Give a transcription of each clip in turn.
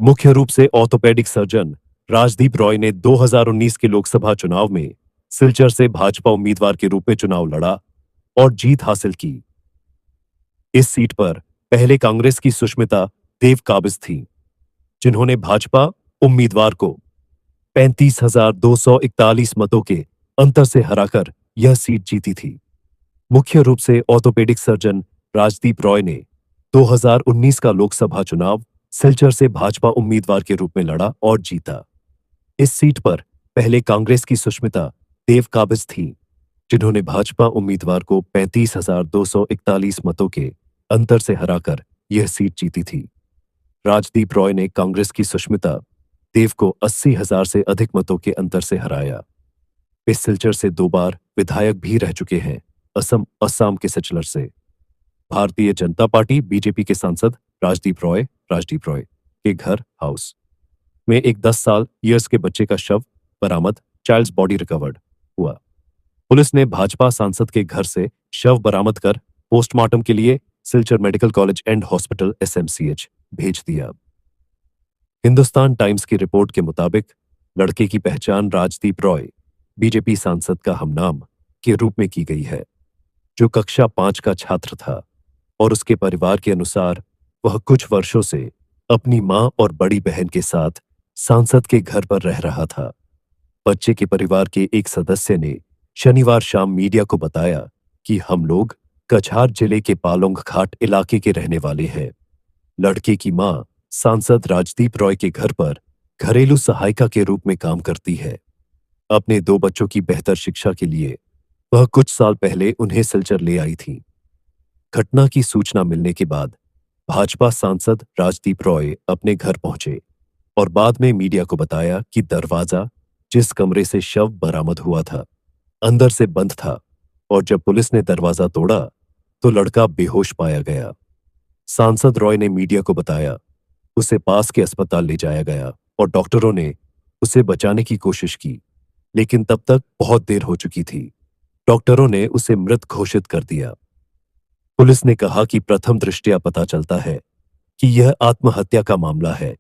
मुख्य रूप से ऑर्थोपेडिक सर्जन राजदीप रॉय ने 2019 के लोकसभा चुनाव में सिलचर से भाजपा उम्मीदवार के रूप में चुनाव लड़ा और जीत हासिल की। इस सीट पर पहले कांग्रेस की सुष्मिता देव काबिज थीं, जिन्होंने भाजपा उम्मीदवार को 35,241 मतों के अंतर से हराकर यह सीट जीती थी। मुख्य रूप से ऑर्थोपेडिक सर्जन राजदीप रॉय ने 2019 का लोकसभा चुनाव सिलचर से भाजपा उम्मीदवार के रूप में लड़ा और जीता। इस सीट पर पहले कांग्रेस की सुष्मिता देव काबिज थीं, जिन्होंने भाजपा उम्मीदवार को 35,241 मतों के अंतर से हराकर यह सीट जीती थी। राजदीप रॉय ने कांग्रेस की सुष्मिता देव को 80,000 से अधिक मतों के अंतर से हराया। वे सिलचर से 2 बार विधायक भी रह चुके हैं, असम के सिलचर से। भारतीय जनता पार्टी बीजेपी के सांसद राजदीप रॉय के घर हाउस में एक 10 साल ईयर्स के बच्चे का शव बरामद, चाइल्ड्स बॉडी रिकवर्ड हुआ। पुलिस ने भाजपा सांसद के घर से शव बरामद कर पोस्टमार्टम के लिए Silchar medical college and hospital SMCH भेज दिया। हिंदुस्तान टाइम्स की रिपोर्ट के मुताबिक लड़के की पहचान राजदीप रॉय, बीजेपी सांसद का हमनाम, के रूप में की गई है, जो कक्षा 5 का छात्र था और उसके परिवार के अनुसार वह कुछ वर्षों से अपनी मां और बड़ी बहन के साथ सांसद के घर पर रह रहा था। बच्चे के परिवार के एक सदस्य ने शनिवार शाम मीडिया को बताया कि हम लोग कछार जिले के पालोंग घाट इलाके के रहने वाले हैं। लड़के की मां सांसद राजदीप रॉय के घर पर घरेलू सहायिका के रूप में काम करती है। अपने 2 बच्चों की बेहतर शिक्षा के लिए वह कुछ साल पहले उन्हें सिलचर ले आई थी। घटना की सूचना मिलने के बाद भाजपा सांसद राजदीप रॉय अपने घर पहुंचे और बाद में मीडिया को बताया कि दरवाजा, जिस कमरे से शव बरामद हुआ था, अंदर से बंद था और जब पुलिस ने दरवाजा तोड़ा तो लड़का बेहोश पाया गया। सांसद रॉय ने मीडिया को बताया उसे पास के अस्पताल ले जाया गया और डॉक्टरों ने उसे बचाने की कोशिश की, लेकिन तब तक बहुत देर हो चुकी थी। डॉक्टरों ने उसे मृत घोषित कर दिया। पुलिस ने कहा कि प्रथम दृष्टया पता चलता है कि यह आत्महत्या का मामला है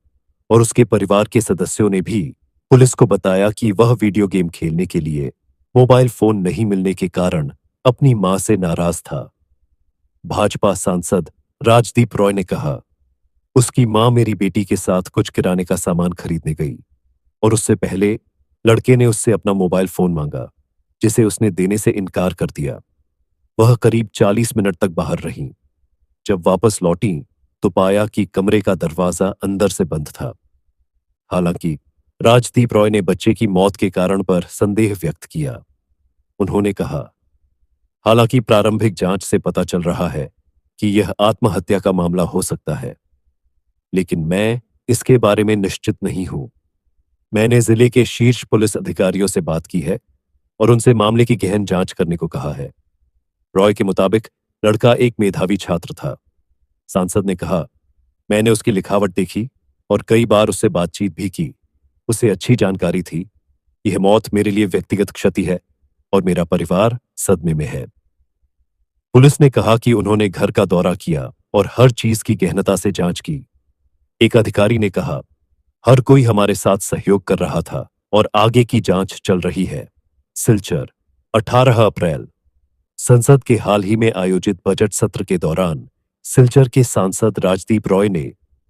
और उसके परिवार के सदस्यों ने भी पुलिस को बताया कि वह वीडियो गेम खेलने के लिए मोबाइल फोन नहीं मिलने के कारण अपनी मां से नाराज था। भाजपा सांसद राजदीप रॉय ने कहा, उसकी मां मेरी बेटी के साथ कुछ किराने का सामान खरीदने गई और उससे पहले लड़के ने उससे अपना मोबाइल फोन मांगा, जिसे उसने देने से इनकार कर दिया। वह करीब 40 मिनट तक बाहर रहीं। जब वापस लौटी तो पाया कि कमरे का दरवाजा अंदर से बंद था। हालांकि राजदीप रॉय ने बच्चे की मौत के कारण पर संदेह व्यक्त किया। उन्होंने कहा, हालांकि प्रारंभिक जांच से पता चल रहा है कि यह आत्महत्या का मामला हो सकता है, लेकिन मैं इसके बारे में निश्चित नहीं हूं। मैंने जिले के शीर्ष पुलिस अधिकारियों से बात की है और उनसे मामले की गहन जांच करने को कहा है। रॉय के मुताबिक लड़का एक मेधावी छात्र था। सांसद ने कहा, मैंने उसकी लिखावट देखी और कई बार उससे बातचीत भी की। उसे अच्छी जानकारी थी। यह मौत मेरे लिए व्यक्तिगत क्षति है और मेरा परिवार सदमे में है। पुलिस ने कहा कि उन्होंने घर का दौरा किया और हर चीज की गहनता से जांच की। एक अधिकारी ने कहा, हर कोई हमारे साथ सहयोग कर रहा था और आगे की जांच चल रही है। सिलचर, 18 अप्रैल। संसद के हाल ही में आयोजित बजट सत्र के दौरान सिलचर के सांसद राजदीप रॉय ने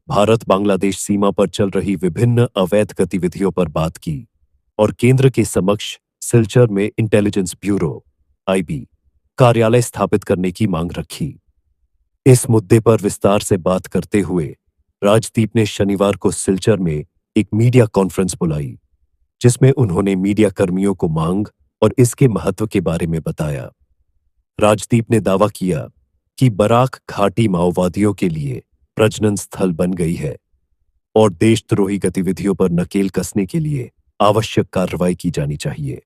भारत बांग्लादेश सीमा पर चल रही विभिन्न अवैध गतिविधियों पर बात की और केंद्र के समक्ष सिलचर में इंटेलिजेंस ब्यूरो IB कार्यालय स्थापित करने की मांग रखी। इस मुद्दे पर विस्तार से बात करते हुए राजदीप ने शनिवार को सिलचर में एक मीडिया कॉन्फ्रेंस बुलाई, जिसमें उन्होंने मीडिया कर्मियों को मांग और इसके महत्व के बारे में बताया। राजदीप ने दावा किया कि बराक घाटी माओवादियों के लिए प्रजनन स्थल बन गई है और देशद्रोही गतिविधियों पर नकेल कसने के लिए आवश्यक कार्रवाई की जानी चाहिए।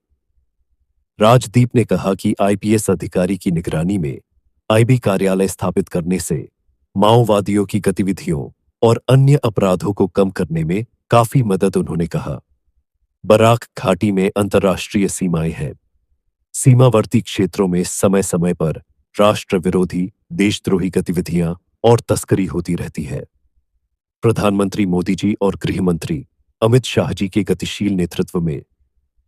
राजदीप ने कहा कि IPS अधिकारी की निगरानी में IB कार्यालय स्थापित करने से माओवादियों की गतिविधियों और अन्य अपराधों को कम करने में काफी मदद। उन्होंने कहा, बराक घाटी में अंतर्राष्ट्रीय सीमाएं हैं। सीमावर्ती क्षेत्रों में समय समय पर राष्ट्र विरोधी, देशद्रोही गतिविधियां और तस्करी होती रहती है। प्रधानमंत्री मोदी जी और गृह मंत्री अमित शाह जी के गतिशील नेतृत्व में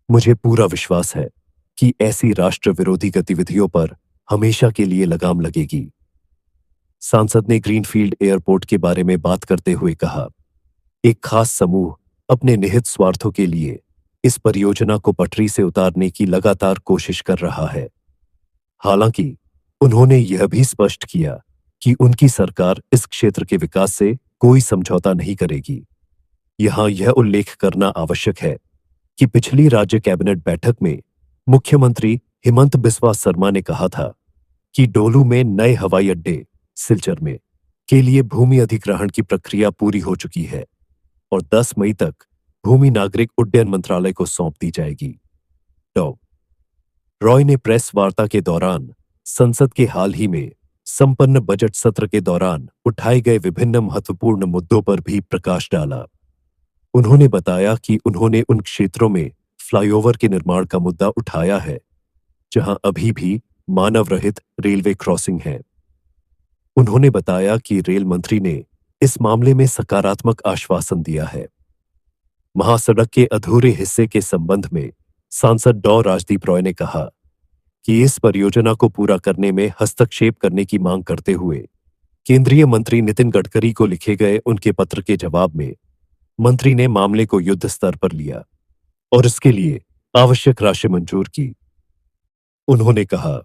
मुझे पूरा विश्वास है कि ऐसी राष्ट्र विरोधी गतिविधियों पर हमेशा के लिए लगाम लगेगी। सांसद ने ग्रीनफील्ड एयरपोर्ट के बारे में बात करते हुए कहा, एक खास समूह अपने निहित स्वार्थों के लिए इस परियोजना को पटरी से उतारने की लगातार कोशिश कर रहा है। हालांकि उन्होंने यह भी स्पष्ट किया कि उनकी सरकार इस क्षेत्र के विकास से कोई समझौता नहीं करेगी। यहां यह उल्लेख करना आवश्यक है कि पिछली राज्य कैबिनेट बैठक में मुख्यमंत्री हिमंत बिस्वा शर्मा ने कहा था कि डोलू में नए हवाई अड्डे सिलचर में के लिए भूमि अधिग्रहण की प्रक्रिया पूरी हो चुकी है और 10 मई तक भूमि नागरिक उड्डयन मंत्रालय को सौंप दी जाएगी। डॉ रॉय ने प्रेस वार्ता के दौरान संसद के हाल ही में संपन्न बजट सत्र के दौरान उठाए गए विभिन्न महत्वपूर्ण मुद्दों पर भी प्रकाश डाला। उन्होंने बताया कि उन्होंने उन क्षेत्रों में फ्लाईओवर के निर्माण का मुद्दा उठाया है जहां अभी भी मानव रहित रेलवे क्रॉसिंग है। उन्होंने बताया कि रेल मंत्री ने इस मामले में सकारात्मक आश्वासन दिया है। महासड़क के अधूरे हिस्से के संबंध में सांसद डॉ राजदीप रॉय ने कहा कि इस परियोजना को पूरा करने में हस्तक्षेप करने की मांग करते हुए केंद्रीय मंत्री नितिन गडकरी को लिखे गए उनके पत्र के जवाब में मंत्री ने मामले को युद्ध स्तर पर लिया और इसके लिए आवश्यक राशि मंजूर की। उन्होंने कहा,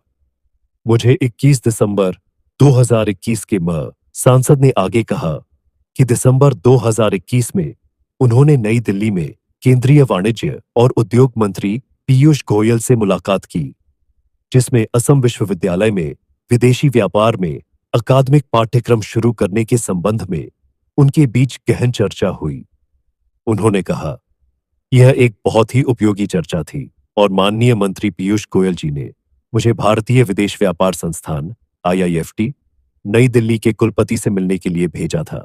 मुझे 21 दिसंबर 2021 के सांसद ने आगे कहा कि दिसंबर 2021 में उन्होंने नई दिल्ली में केंद्रीय वाणिज्य और उद्योग मंत्री पीयूष गोयल से मुलाकात की, जिसमें असम विश्वविद्यालय में विदेशी व्यापार में अकादमिक पाठ्यक्रम शुरू करने के संबंध में उनके बीच गहन चर्चा हुई। उन्होंने कहा, यह एक बहुत ही उपयोगी चर्चा थी और माननीय मंत्री पीयूष गोयल जी ने मुझे भारतीय विदेश व्यापार संस्थान IIFT नई दिल्ली के कुलपति से मिलने के लिए भेजा था।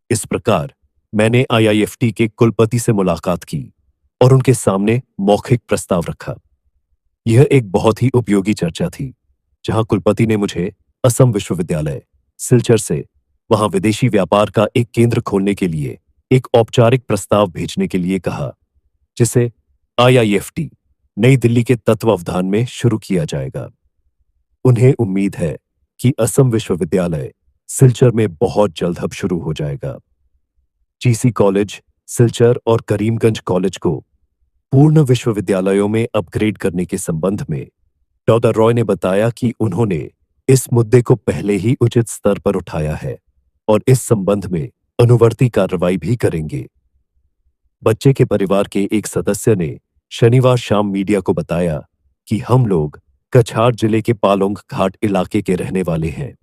इस प्रकार मैंने IIFT के कुलपति से मुलाकात की और उनके सामने मौखिक प्रस्ताव रखा। यह एक बहुत ही उपयोगी चर्चा थी, जहां कुलपति ने मुझे असम विश्वविद्यालय सिलचर से वहां विदेशी व्यापार का एक केंद्र खोलने के लिए एक औपचारिक प्रस्ताव भेजने के लिए कहा, जिसे IIFT नई दिल्ली के तत्वावधान में शुरू किया जाएगा। उन्हें उम्मीद है कि असम विश्वविद्यालय सिलचर में बहुत जल्द अब शुरू हो जाएगा। GC कॉलेज सिलचर और करीमगंज कॉलेज को पूर्ण विश्वविद्यालयों में अपग्रेड करने के संबंध में डॉ रॉय ने बताया कि उन्होंने इस मुद्दे को पहले ही उचित स्तर पर उठाया है और इस संबंध में अनुवर्ती कार्रवाई भी करेंगे। बच्चे के परिवार के एक सदस्य ने शनिवार शाम मीडिया को बताया कि हम लोग कछार जिले के पालोंग घाट इलाके के रहने वाले हैं।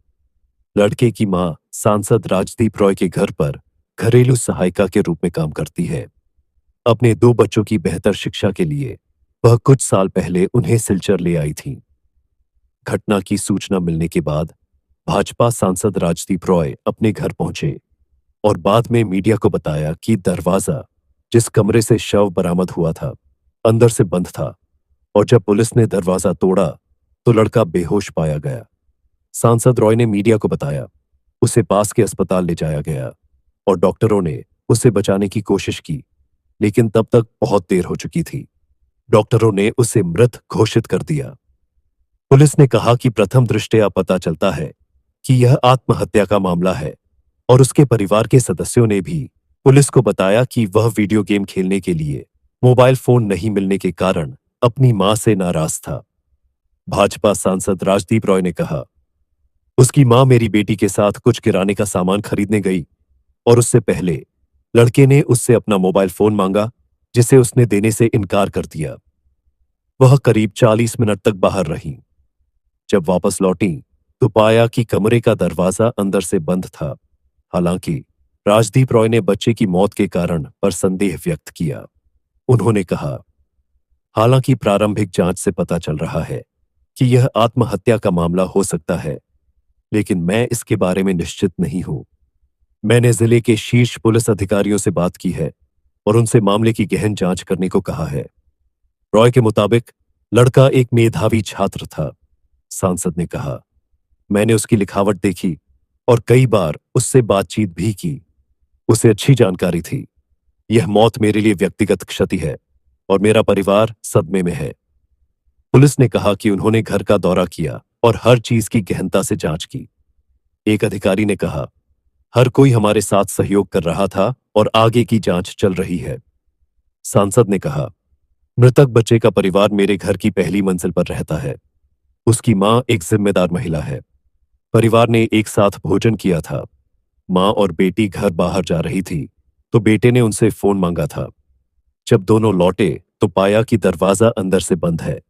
लड़के की मां सांसद राजदीप रॉय के घर पर घरेलू सहायिका के रूप में काम करती है। अपने 2 बच्चों की बेहतर शिक्षा के लिए वह कुछ साल पहले उन्हें सिलचर ले आई थी। घटना की सूचना मिलने के बाद भाजपा सांसद राजदीप रॉय अपने घर पहुंचे और बाद में मीडिया को बताया कि दरवाजा जिस कमरे से शव बरामद हुआ था अंदर से बंद था और जब पुलिस ने दरवाजा तोड़ा तो लड़का बेहोश पाया गया। सांसद रॉय ने मीडिया को बताया, उसे पास के अस्पताल ले जाया गया और डॉक्टरों ने उसे बचाने की कोशिश की, लेकिन तब तक बहुत देर हो चुकी थी। डॉक्टरों ने उसे मृत घोषित कर दिया। पुलिस ने कहा कि प्रथम दृष्टया पता चलता है कि यह आत्महत्या का मामला है और उसके परिवार के सदस्यों ने भी पुलिस को बताया कि वह वीडियो गेम खेलने के लिए मोबाइल फोन नहीं मिलने के कारण अपनी मां से नाराज था। भाजपा सांसद राजदीप रॉय ने कहा, उसकी मां मेरी बेटी के साथ कुछ किराने का सामान खरीदने गई और उससे पहले लड़के ने उससे अपना मोबाइल फोन मांगा, जिसे उसने देने से इनकार कर दिया। वह करीब 40 मिनट तक बाहर रही। जब वापस लौटी तो पाया कि कमरे का दरवाजा अंदर से बंद था। हालांकि राजदीप रॉय ने बच्चे की मौत के कारण पर संदेह व्यक्त किया। उन्होंने कहा, हालांकि प्रारंभिक जांच से पता चल रहा है कि यह आत्महत्या का मामला हो सकता है, लेकिन मैं इसके बारे में निश्चित नहीं हूं। मैंने जिले के शीर्ष पुलिस अधिकारियों से बात की है और उनसे मामले की गहन जांच करने को कहा है। रॉय के मुताबिक लड़का एक मेधावी छात्र था। सांसद ने कहा, मैंने उसकी लिखावट देखी और कई बार उससे बातचीत भी की। उसे अच्छी जानकारी थी। यह मौत मेरे लिए व्यक्तिगत क्षति है और मेरा परिवार सदमे में है। पुलिस ने कहा कि उन्होंने घर का दौरा किया और हर चीज की गहनता से जांच की। एक अधिकारी ने कहा, हर कोई हमारे साथ सहयोग कर रहा था और आगे की जांच चल रही है। सांसद ने कहा, मृतक बच्चे का परिवार मेरे घर की पहली मंजिल पर रहता है। उसकी मां एक जिम्मेदार महिला है। परिवार ने एक साथ भोजन किया था। मां और बेटी घर बाहर जा रही थी तो बेटे ने उनसे फोन मांगा था। जब दोनों लौटे तो पाया कि दरवाजा अंदर से बंद है।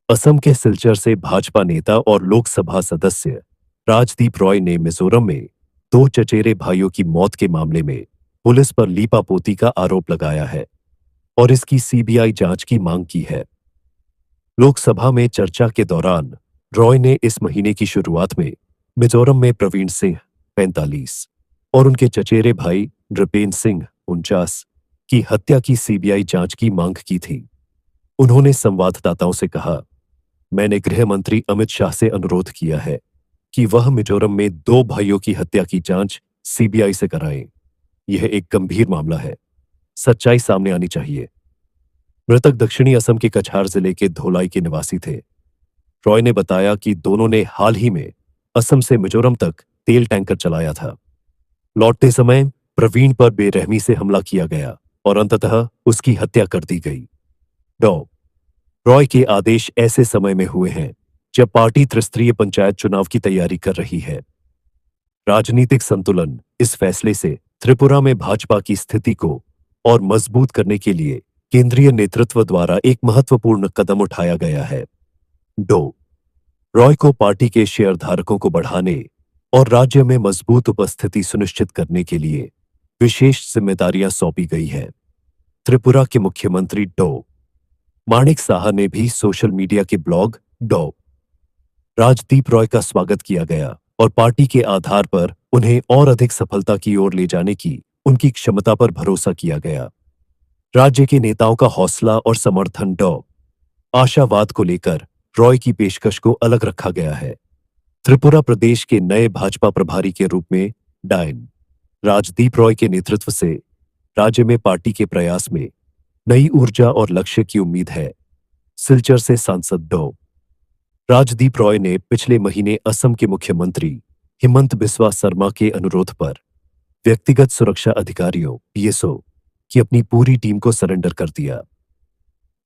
असम के सिलचर से भाजपा नेता और लोकसभा सदस्य राजदीप रॉय ने मिजोरम में 2 चचेरे भाइयों की मौत के मामले में पुलिस पर लीपापोती का आरोप लगाया है और इसकी सीबीआई जांच की मांग की है। लोकसभा में चर्चा के दौरान रॉय ने इस महीने की शुरुआत में मिजोरम में प्रवीण सिंह 45 और उनके चचेरे भाई नृपेन सिंह 49 की हत्या की सीबीआई जांच की मांग की थी। उन्होंने संवाददाताओं से कहा, मैंने गृह मंत्री अमित शाह से अनुरोध किया है कि वह मिजोरम में 2 भाइयों की हत्या की जांच सीबीआई से कराएं। यह एक गंभीर मामला है। सच्चाई सामने आनी चाहिए। मृतक दक्षिणी असम के कछार जिले के धोलाई के निवासी थे। रॉय ने बताया कि दोनों ने हाल ही में असम से मिजोरम तक तेल टैंकर चलाया था। लौटते समय प्रवीण पर बेरहमी से हमला किया गया और अंततः उसकी हत्या कर दी गई। डॉ रॉय के आदेश ऐसे समय में हुए हैं जब पार्टी त्रिस्तरीय पंचायत चुनाव की तैयारी कर रही है। राजनीतिक संतुलन इस फैसले से त्रिपुरा में भाजपा की स्थिति को और मजबूत करने के लिए केंद्रीय नेतृत्व द्वारा एक महत्वपूर्ण कदम उठाया गया है। डॉ रॉय को पार्टी के शेयरधारकों को बढ़ाने और राज्य में मजबूत उपस्थिति सुनिश्चित करने के लिए विशेष जिम्मेदारियां सौंपी गई है। त्रिपुरा के मुख्यमंत्री डॉ माणिक साहा ने भी सोशल मीडिया के ब्लॉग डॉ राजदीप रॉय का स्वागत किया गया और पार्टी के आधार पर उन्हें और अधिक सफलता की ओर ले जाने की उनकी क्षमता पर भरोसा किया गया। राज्य के नेताओं का हौसला और समर्थन डॉ आशावाद को लेकर रॉय की पेशकश को अलग रखा गया है। त्रिपुरा प्रदेश के नए भाजपा प्रभारी के रूप में डायन राजदीप रॉय के नेतृत्व से राज्य में पार्टी के प्रयास में नई ऊर्जा और लक्ष्य की उम्मीद है। सिलचर से सांसद डॉ राजदीप रॉय ने पिछले महीने असम के मुख्यमंत्री हिमंत बिस्वा शर्मा के अनुरोध पर व्यक्तिगत सुरक्षा अधिकारियों पीएसओ की अपनी पूरी टीम को सरेंडर कर दिया।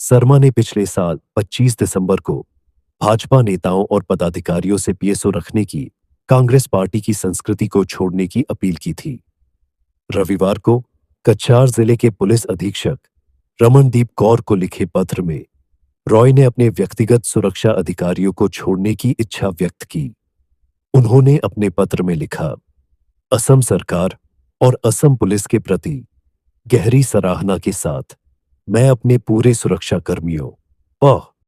शर्मा ने पिछले साल 25 दिसंबर को भाजपा नेताओं और पदाधिकारियों से पीएसओ रखने की कांग्रेस पार्टी की संस्कृति को छोड़ने की अपील की थी। रविवार को कछार जिले के पुलिस अधीक्षक रमनदीप कौर को लिखे पत्र में रॉय ने अपने व्यक्तिगत सुरक्षा अधिकारियों को छोड़ने की इच्छा व्यक्त की। उन्होंने अपने पत्र में लिखा, असम सरकार और असम पुलिस के प्रति गहरी सराहना के साथ मैं अपने पूरे सुरक्षा कर्मियों